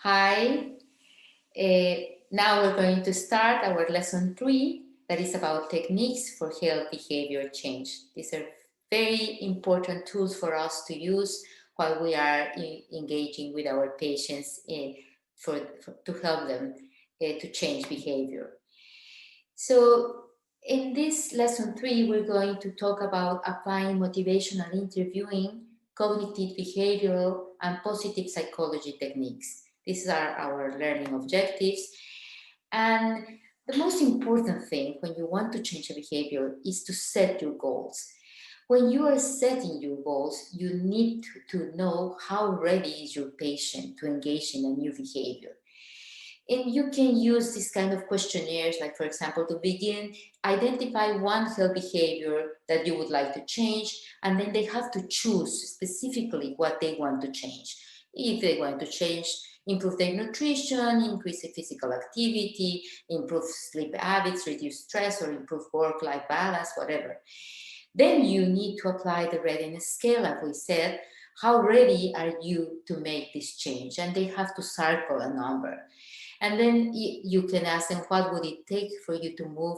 Hi, uh, now we're going to start our lesson 3 that is about techniques for health behavior change. These are very important tools for us to use while we are engaging with our patients to help them to change behavior. So in this lesson 3, we're going to talk about applying motivational interviewing, cognitive behavioral, and positive psychology techniques. These are our learning objectives. And the most important thing when you want to change a behavior is to set your goals. When you are setting your goals, you need to know how ready is your patient to engage in a new behavior. And you can use this kind of questionnaires, like for example, to begin, identify one health behavior that you would like to change, and then they have to choose specifically what they want to change. If they want to change, improve their nutrition, increase the physical activity, improve sleep habits, reduce stress, or improve work-life balance, whatever. Then you need to apply the readiness scale, as we said. How ready are you to make this change? And they have to circle a number. And then you can ask them, what would it take for you to move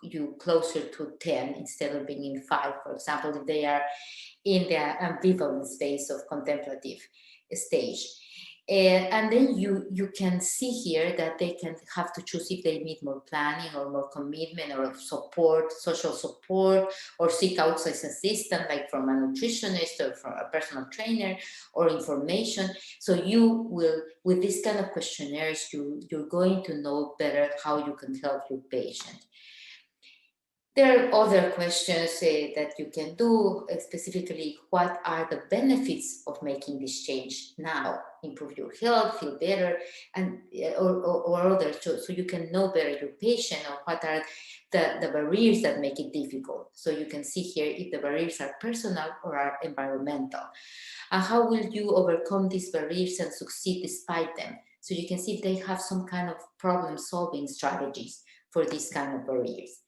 you closer to 10 instead of being in 5, for example, if they are in the ambivalent space of contemplative stage. And then you can see here that they can have to choose if they need more planning or more commitment or support, social support, or seek outside assistance, like from a nutritionist or from a personal trainer, or information. So you will, with this kind of questionnaires, you're going to know better how you can help your patient. There are other questions that you can do, specifically, what are the benefits of making this change now? Improve your health, feel better, and or others, so you can know better your patient, or what are the barriers that make it difficult. So you can see here if the barriers are personal or are environmental. And how will you overcome these barriers and succeed despite them? So you can see if they have some kind of problem-solving strategies for these kind of barriers.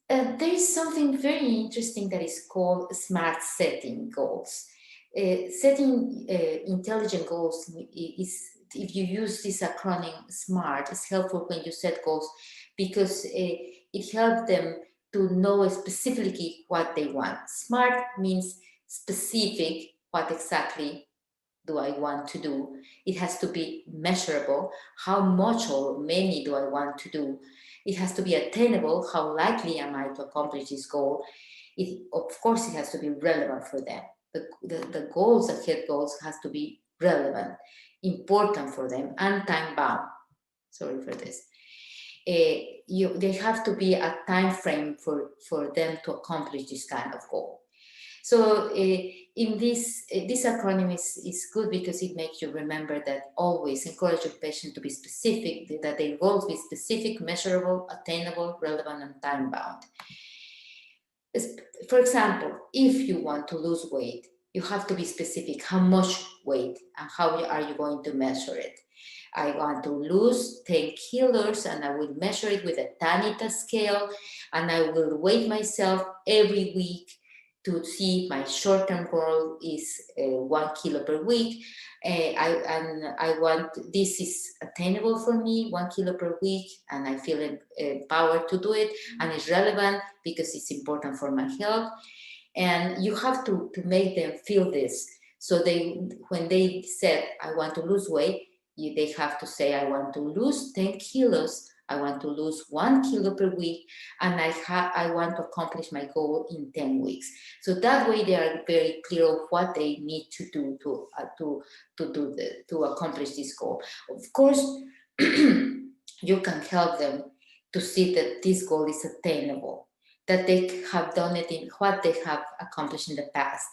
There is something very interesting that is called smart setting goals. Setting intelligent goals is, if you use this acronym SMART, is helpful when you set goals because it helps them to know specifically what they want. SMART means specific, what exactly do I want to do? It has to be measurable. How much or many do I want to do? It has to be attainable. How likely am I to accomplish this goal? Of course, it has to be relevant for them. The goals, the head goals, has to be relevant, important for them, and time bound. Sorry for this. They have to be a time frame for them to accomplish this kind of goal. So in this acronym is good because it makes you remember that always encourage your patient to be specific, that their goals be specific, measurable, attainable, relevant, and time bound. For example, if you want to lose weight, you have to be specific how much weight and how are you going to measure it. I want to lose 10 kilos and I will measure it with a Tanita scale and I will weigh myself every week to see if my short-term goal is 1 kilo per week. I want, this is attainable for me, 1 kilo per week, and I feel empowered to do it, and it's relevant because it's important for my health. And you have to make them feel this. So when they said, I want to lose weight, they have to say, I want to lose 10 kilos, I want to lose 1 kilo per week, and I want to accomplish my goal in 10 weeks. So that way they are very clear of what they need to do to accomplish this goal. Of course, you can help them to see that this goal is attainable, that they have done it in what they have accomplished in the past,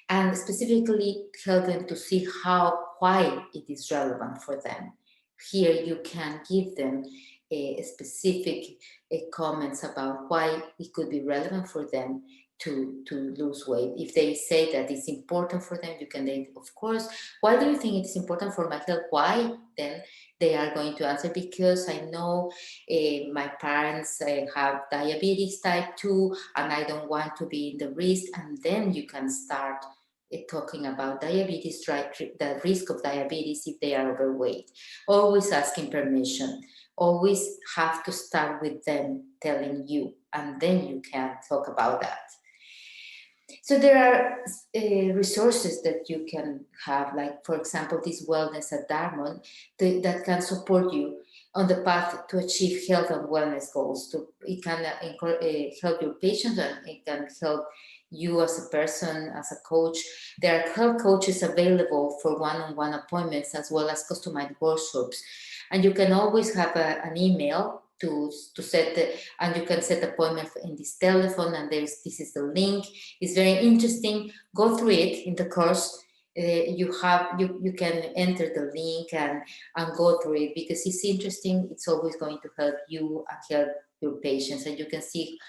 and specifically help them to see why it is relevant for them. Here you can give them specific comments about why it could be relevant for them to lose weight. If they say that it's important for them, you can then, of course, why do you think it's important for my health? Why? Then they are going to answer, because I know my parents have diabetes type 2 and I don't want to be in the risk. And then you can start talking about diabetes, the risk of diabetes if they are overweight. Always asking permission. Always have to start with them telling you, and then you can talk about that. So there are resources that you can have, like for example, this Wellness at Dartmouth that can support you on the path to achieve health and wellness goals. It can help your patients, and it can help you as a person, as a coach. There are health coaches available for one-on-one appointments as well as customized workshops. And you can always have an email to set and you can set appointment in this telephone, and this is the link. It's very interesting. Go through it in the course. You can enter the link and go through it because it's interesting. It's always going to help you and help your patients, and you can see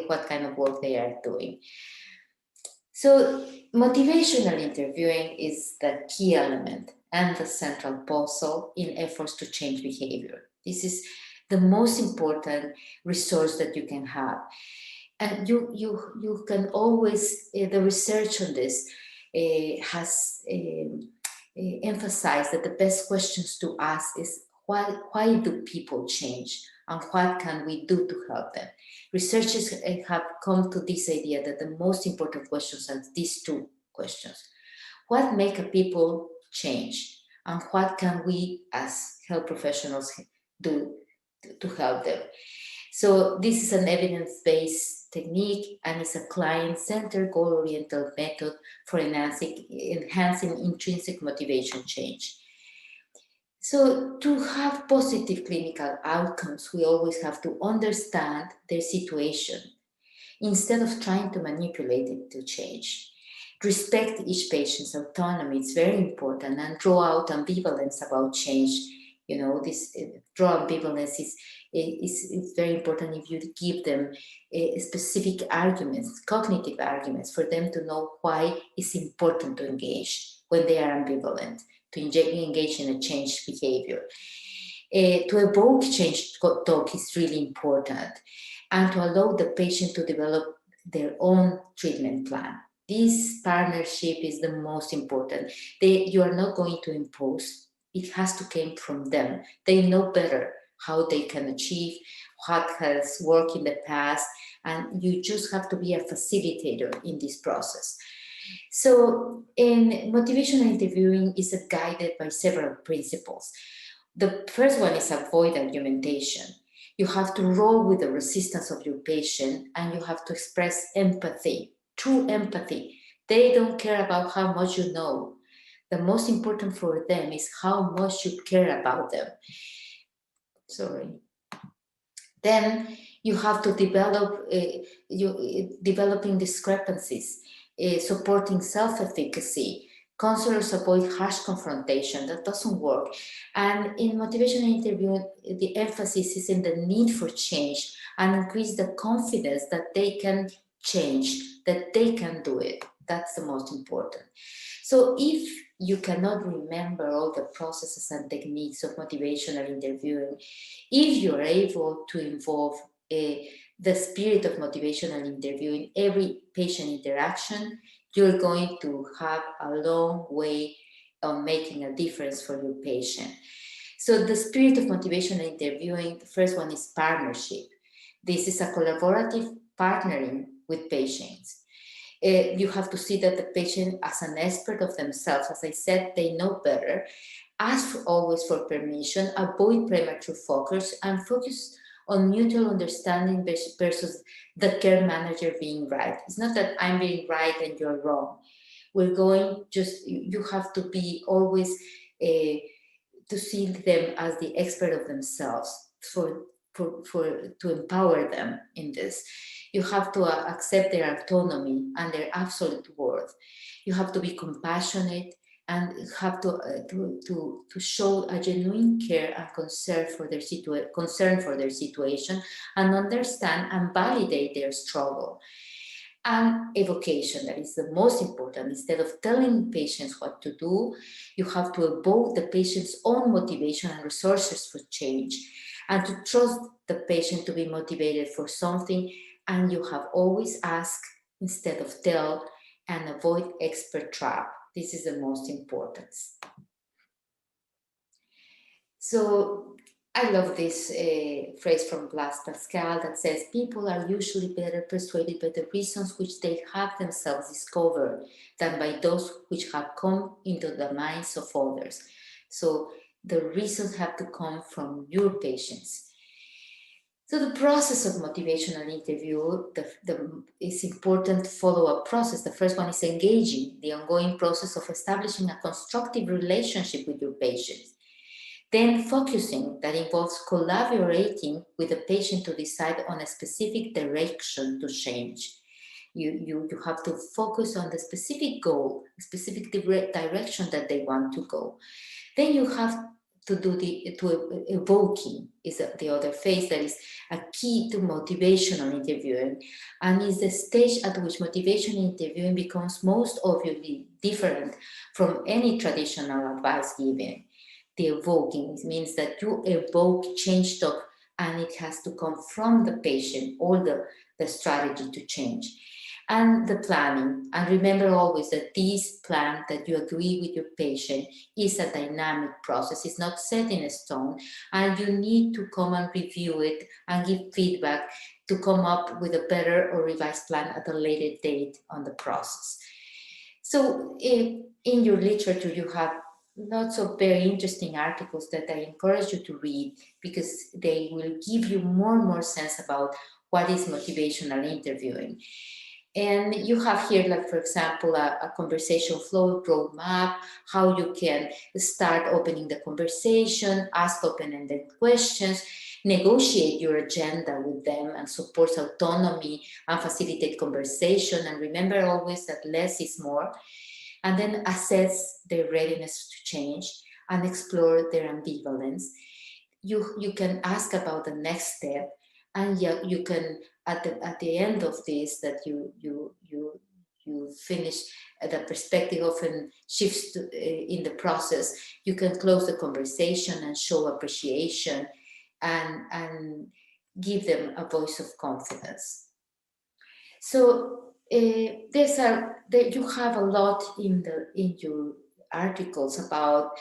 what kind of work they are doing. So motivational interviewing is the key element and the central puzzle in efforts to change behavior. This is the most important resource that you can have. And you can always, the research on this has emphasized that the best questions to ask is why do people change, and what can we do to help them? Researchers have come to this idea that the most important questions are these two questions. What make a people change, and what can we as health professionals do to help them? So this is an evidence-based technique, and it's a client-centered, goal-oriented method for enhancing intrinsic motivation change. So to have positive clinical outcomes, we always have to understand their situation instead of trying to manipulate it to change. Respect each patient's autonomy, it's very important, and draw out ambivalence about change. You know, this draw ambivalence is very important if you give them specific arguments, cognitive arguments, for them to know why it's important to engage when they are ambivalent, to engage in a changed behavior. To evoke change talk is really important, and to allow the patient to develop their own treatment plan. This partnership is the most important. You are not going to impose. It has to come from them. They know better how they can achieve, what has worked in the past, and you just have to be a facilitator in this process. So in motivational interviewing is guided by several principles. The first one is avoid argumentation. You have to roll with the resistance of your patient, and you have to express empathy, true empathy. They don't care about how much you know. The most important for them is how much you care about them. Sorry. Then you have to develop developing discrepancies, supporting self-efficacy. Counselors avoid harsh confrontation. That doesn't work. And in motivational interviewing, the emphasis is in the need for change and increase the confidence that they can change, that they can do it. That's the most important. So if you cannot remember all the processes and techniques of motivational interviewing, if you're able to involve the spirit of motivational interviewing in every patient interaction, you're going to have a long way on making a difference for your patient. So the spirit of motivational interviewing, the first one is partnership. This is a collaborative partnering with patients. You have to see that the patient as an expert of themselves. As I said, they know better. Ask always for permission, avoid premature focus, and focus on mutual understanding versus the care manager being right. It's not that I'm being right and you're wrong. You have to be always to see them as the expert of themselves to empower them in this. You have to accept their autonomy and their absolute worth. You have to be compassionate and have to show a genuine care and concern for their situation, and understand and validate their struggle. And evocation, that is the most important. Instead of telling patients what to do, you have to evoke the patient's own motivation and resources for change, and to trust the patient to be motivated for something. And you have always asked instead of tell, and avoid expert trap. This is the most important. So I love this phrase from Blaise Pascal that says people are usually better persuaded by the reasons which they have themselves discovered than by those which have come into the minds of others. So the reasons have to come from your patients. So the process of motivational interview is important follow-up process. The first one is engaging, the ongoing process of establishing a constructive relationship with your patients. Then focusing, that involves collaborating with the patient to decide on a specific direction to change. You have to focus on the specific goal, specific direction that they want to go. Then you have to do evoking is the other phase that is a key to motivational interviewing, and is the stage at which motivational interviewing becomes most obviously different from any traditional advice given. The evoking means that you evoke change talk, and it has to come from the patient or the strategy to change. And the planning. And remember always that this plan that you agree with your patient is a dynamic process. It's not set in stone, and you need to come and review it and give feedback to come up with a better or revised plan at a later date on the process. So in your literature, you have lots of very interesting articles that I encourage you to read, because they will give you more and more sense about what is motivational interviewing. And you have here, like, for example, a conversation flow roadmap, how you can start opening the conversation, ask open-ended questions, negotiate your agenda with them, and support autonomy and facilitate conversation. And remember always that less is more. And then assess their readiness to change and explore their ambivalence. You can ask about the next step, and you can at the end of this that you finish. The perspective often shifts to, in the process. You can close the conversation and show appreciation, and give them a voice of confidence. So you have a lot in your articles about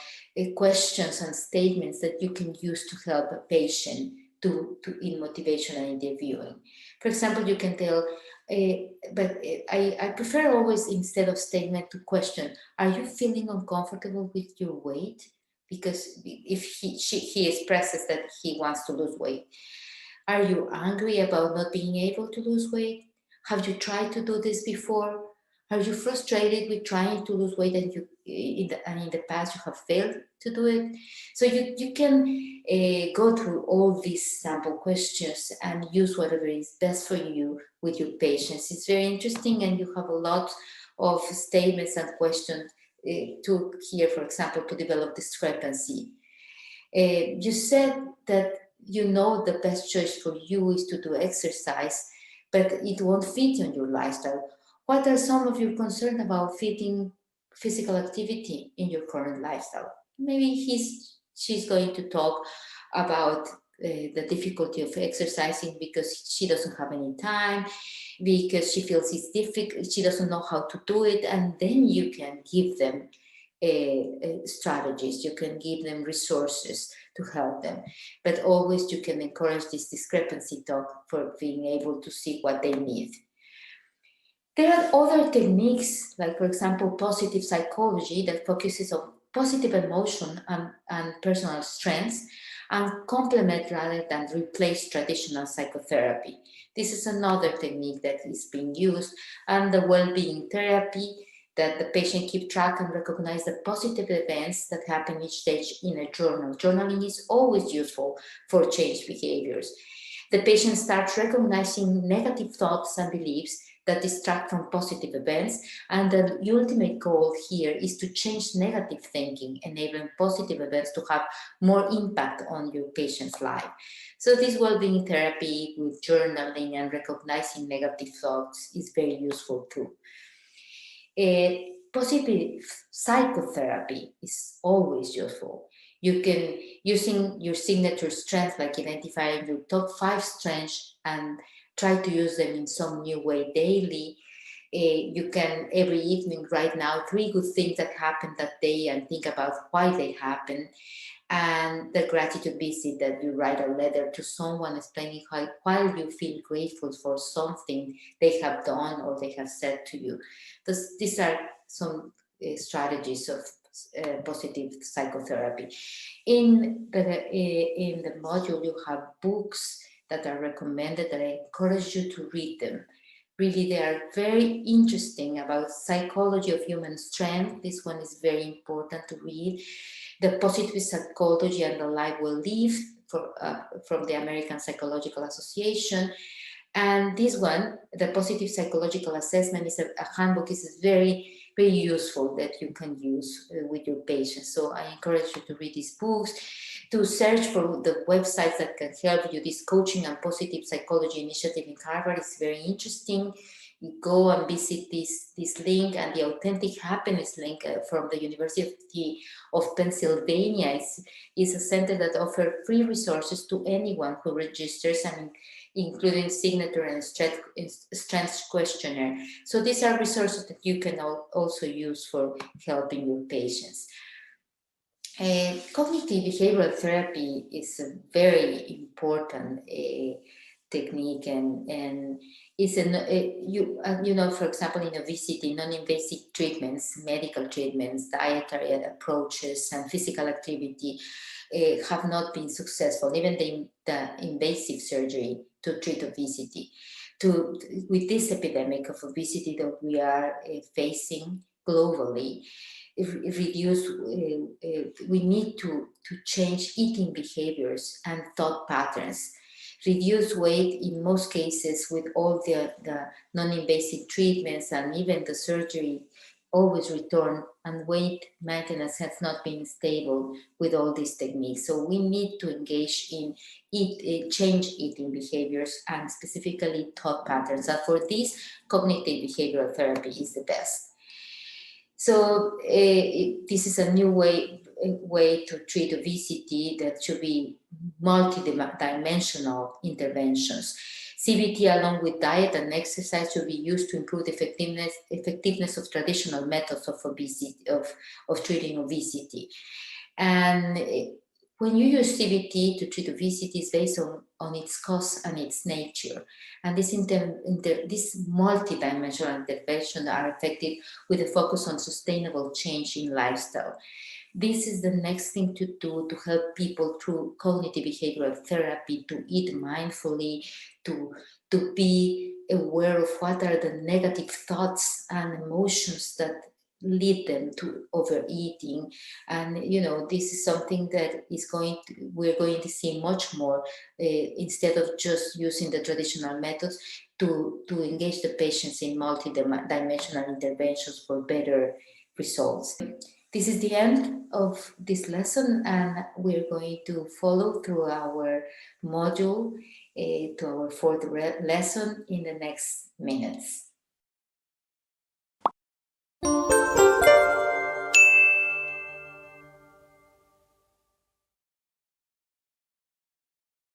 questions and statements that you can use to help a patient to in motivational interviewing. For example, you can tell, I prefer always, instead of statement, to question: are you feeling uncomfortable with your weight? Because if he expresses that he wants to lose weight. Are you angry about not being able to lose weight? Have you tried to do this before? Are you frustrated with trying to lose weight and in the past you have failed to do it? So you can go through all these sample questions and use whatever is best for you with your patients. It's very interesting, and you have a lot of statements and questions to here, for example, to develop discrepancy. You said that you know the best choice for you is to do exercise, but it won't fit on your lifestyle. What are some of your concerns about fitting physical activity in your current lifestyle? Maybe she's going to talk about the difficulty of exercising because she doesn't have any time, because she feels it's difficult, she doesn't know how to do it, and then you can give them strategies, you can give them resources to help them, but always you can encourage this discrepancy talk for being able to see what they need. There are other techniques, like, for example, positive psychology, that focuses on positive emotion and personal strengths, and complement rather than replace traditional psychotherapy. This is another technique that is being used, and the well-being therapy, that the patient keep track and recognize the positive events that happen each stage in a journal. Journaling is always useful for change behaviors. The patient starts recognizing negative thoughts and beliefs that distract from positive events, and the ultimate goal here is to change negative thinking, enabling positive events to have more impact on your patient's life. So this well-being therapy with journaling and recognizing negative thoughts is very useful too. Positive psychotherapy is always useful. You can, using your signature strengths, like identifying your top 5 strengths and try to use them in some new way daily, You can every evening write now 3 good things that happened that day and think about why they happened. And the gratitude visit, that you write a letter to someone explaining why you feel grateful for something they have done or they have said to you. These are some strategies of positive psychotherapy. In the module, you have books that are recommended that I encourage you to read them. Really, they are very interesting about psychology of human strength. This one is very important to read. The Positive Psychology and the Life We Live from the American Psychological Association. And this one, the Positive Psychological Assessment, is a handbook, is very, very useful that you can use with your patients. So I encourage you to read these books, to search for the websites that can help you. This Coaching and Positive Psychology Initiative in Harvard is very interesting. You go and visit this link, and the Authentic Happiness link from the University of Pennsylvania is a center that offers free resources to anyone who registers, and including signature and strengths questionnaire. So these are resources that you can also use for helping your patients. Cognitive behavioral therapy is a very important technique, and is for example, in obesity, non-invasive treatments, medical treatments, dietary approaches, and physical activity have not been successful. Even the invasive surgery to treat obesity. With this epidemic of obesity that we are facing globally, we need to change eating behaviors and thought patterns. Reduce weight in most cases with all the non-invasive treatments, and even the surgery always return, and weight maintenance has not been stable with all these techniques. So we need to engage in change eating behaviors and specifically thought patterns. And for this, cognitive behavioral therapy is the best. So this is a new way to treat obesity that should be multi-dimensional interventions. CBT, along with diet and exercise, should be used to improve the effectiveness of traditional methods of obesity, of treating obesity. And when you use CBT to treat obesity, it's based on its cause and its nature. And this multi-dimensional interventions are effective with a focus on sustainable change in lifestyle. This is the next thing to do to help people through cognitive behavioral therapy to eat mindfully, to be aware of what are the negative thoughts and emotions that lead them to overeating. And this is something that we're going to see much more, instead of just using the traditional methods, to engage the patients in multi-dimensional interventions for better results. This is the end of this lesson, and we're going to follow through our module to our fourth lesson in the next minutes.